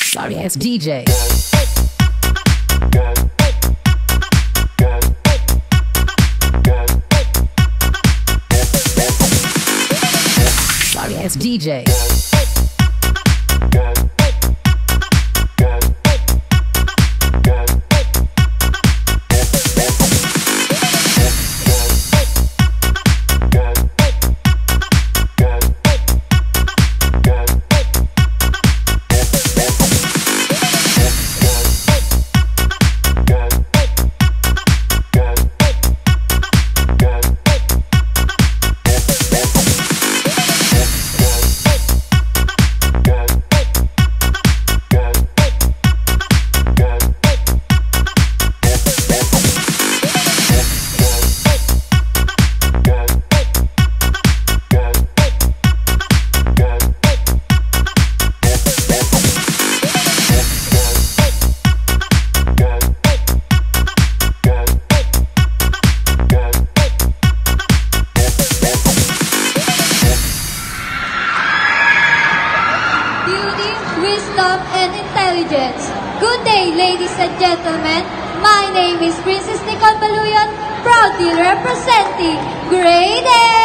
Sorry, it's DJ. Sorry, it's DJ. Good day, ladies and gentlemen. My name is Princess Nicole Baluyon, proudly representing Grade A.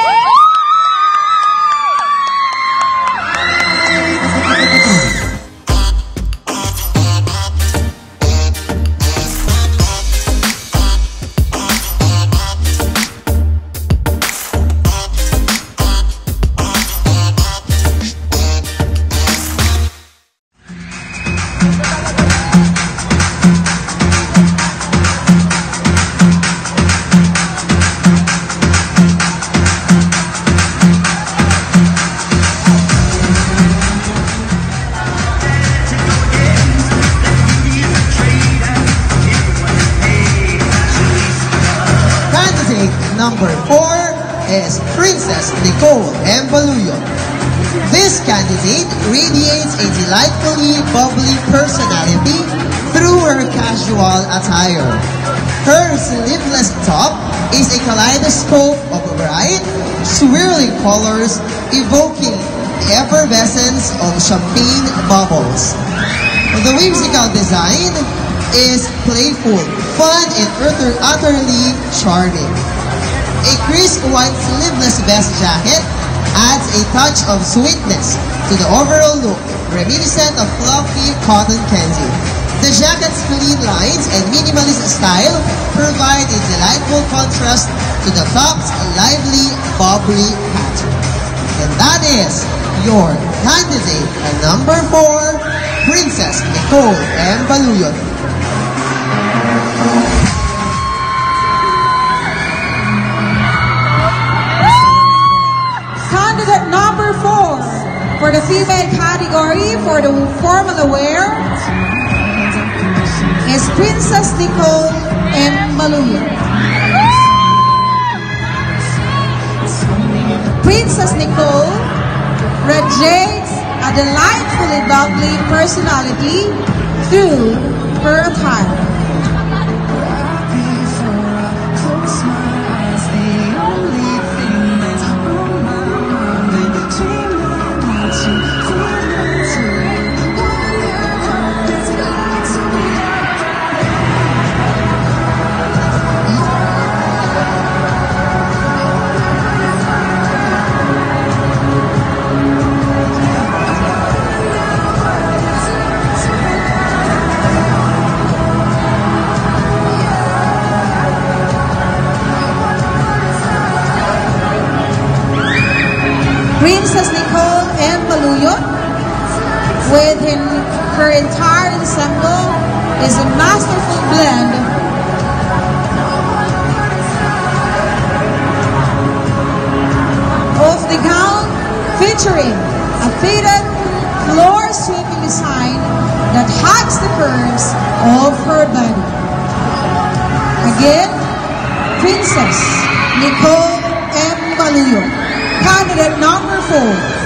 Number 4 is Princess Nicole M. Baluyon. This candidate radiates a delightfully bubbly personality through her casual attire. Her sleeveless top is a kaleidoscope of bright, swirling colors evoking the effervescence of champagne bubbles. The whimsical design is playful, fun, and utterly charming. A crisp white sleeveless vest jacket adds a touch of sweetness to the overall look, reminiscent of fluffy cotton candy. The jacket's clean lines and minimalist style provide a delightful contrast to the top's lively, bubbly pattern. And that is your candidate at number 4, Princess Nicole M. Baluyon. Candidate number 4 for the female category for the formal wear is Princess Nicole M. Baluyon. Princess Nicole radiates a delightfully bubbly personality through her attire. Princess Nicole M. Baluyon, within her entire ensemble, is a masterful blend of the gown featuring a fitted floor-sweeping design that hugs the curves of her body. Again, Princess Nicole M. Baluyon. Candidate number 4.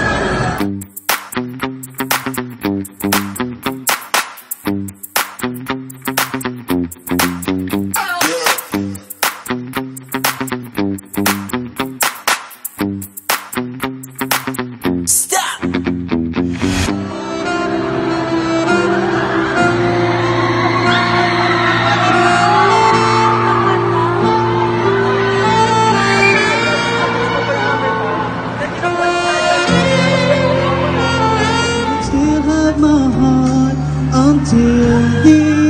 my heart until the